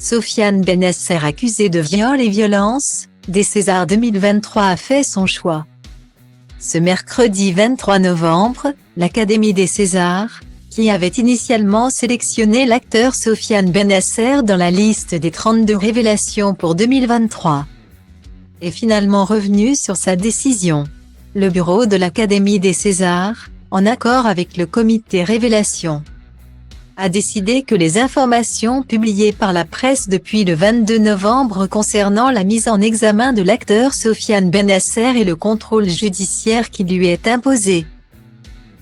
Sofiane Bennesser accusée de viol et violence, des Césars 2023 a fait son choix. Ce mercredi 23 novembre, l'Académie des Césars, qui avait initialement sélectionné l'acteur Sofiane Bennesser dans la liste des 32 révélations pour 2023, est finalement revenu sur sa décision. Le bureau de l'Académie des Césars, en accord avec le comité Révélation, a décidé que les informations publiées par la presse depuis le 22 novembre concernant la mise en examen de l'acteur Sofiane Bennesser et le contrôle judiciaire qui lui est imposé,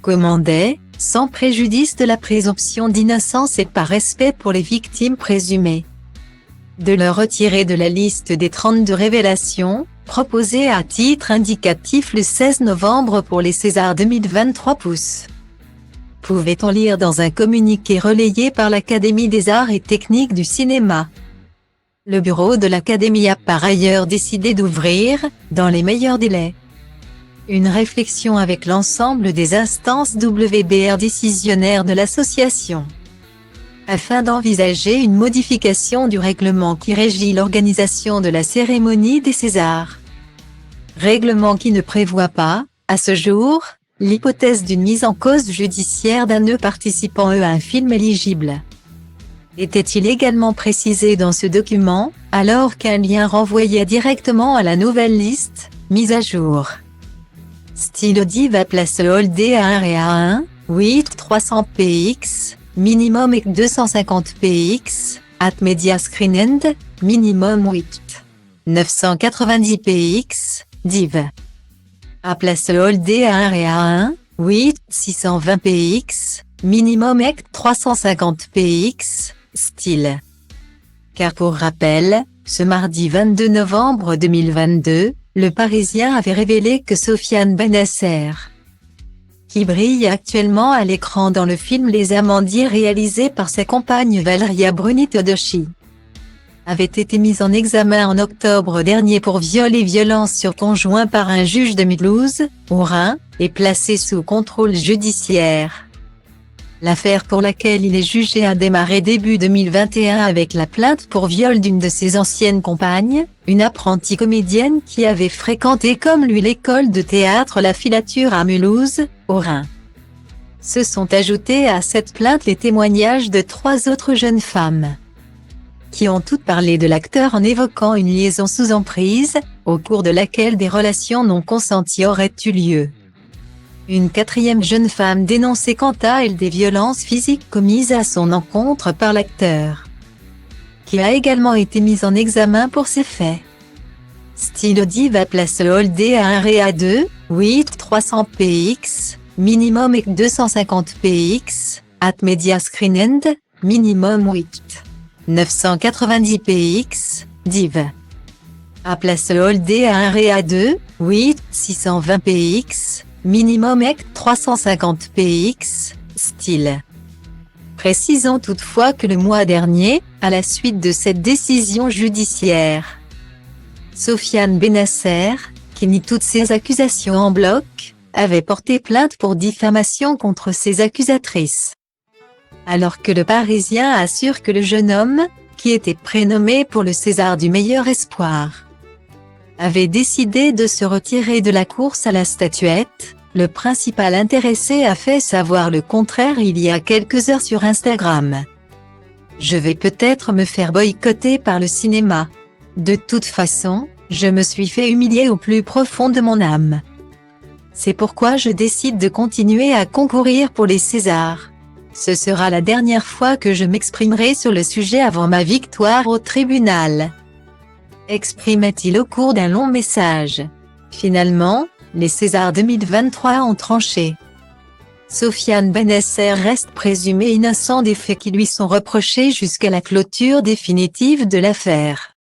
commandaient, sans préjudice de la présomption d'innocence et par respect pour les victimes présumées, de le retirer de la liste des 32 révélations, proposées à titre indicatif le 16 novembre pour les Césars 2023 pouces. Pouvait-on lire dans un communiqué relayé par l'Académie des arts et techniques du cinéma. Le bureau de l'Académie a par ailleurs décidé d'ouvrir, dans les meilleurs délais, une réflexion avec l'ensemble des instances WBR décisionnaires de l'association, afin d'envisager une modification du règlement qui régit l'organisation de la cérémonie des Césars. Règlement qui ne prévoit pas, à ce jour, l'hypothèse d'une mise en cause judiciaire d'un participant à un film éligible. Était-il également précisé dans ce document, alors qu'un lien renvoyait directement à la nouvelle liste, mise à jour. Style Audi va place Holdé à 1 et à 1, 8 300 px, minimum et 250 px, at media screen end, minimum 8 990 px, div. À place Holdé à 1 et à 1, 8 620 px, minimum et 350 px, style. Car pour rappel, ce mardi 22 novembre 2022, Le Parisien avait révélé que Sofiane Bennesser, qui brille actuellement à l'écran dans le film Les Amandiers réalisé par sa compagne Valeria Bruni-Tedeschi, avait été mise en examen en octobre dernier pour viol et violence sur conjoint par un juge de Mulhouse, au Rhin, et placée sous contrôle judiciaire. L'affaire pour laquelle il est jugé a démarré début 2021 avec la plainte pour viol d'une de ses anciennes compagnes, une apprentie comédienne qui avait fréquenté comme lui l'école de théâtre La Filature à Mulhouse, au Rhin. Se sont ajoutés à cette plainte les témoignages de 3 autres jeunes femmes, qui ont toutes parlé de l'acteur en évoquant une liaison sous emprise, au cours de laquelle des relations non consenties auraient eu lieu. Une 4e jeune femme dénonçait quant à elle des violences physiques commises à son encontre par l'acteur, qui a également été mise en examen pour ces faits. Style Audi va place Holdé à 1 et à 2, 8 300 px, minimum et 250 px, at media screen end, minimum 8 990 px, div. À place Holdé à 1 et à 2, 8 620 px, minimum et 350 px, style. Précisons toutefois que le mois dernier, à la suite de cette décision judiciaire, Sofiane Bennesser, qui nie toutes ces accusations en bloc, avait porté plainte pour diffamation contre ses accusatrices. Alors que Le Parisien assure que le jeune homme, qui était prénommé pour le César du meilleur espoir, avait décidé de se retirer de la course à la statuette, le principal intéressé a fait savoir le contraire il y a quelques heures sur Instagram. Je vais peut-être me faire boycotter par le cinéma. De toute façon, je me suis fait humilier au plus profond de mon âme. C'est pourquoi je décide de continuer à concourir pour les Césars. Ce sera la dernière fois que je m'exprimerai sur le sujet avant ma victoire au tribunal, exprimait-il au cours d'un long message. Finalement, les Césars 2023 ont tranché. Sofiane Bennesser reste présumé innocent des faits qui lui sont reprochés jusqu'à la clôture définitive de l'affaire.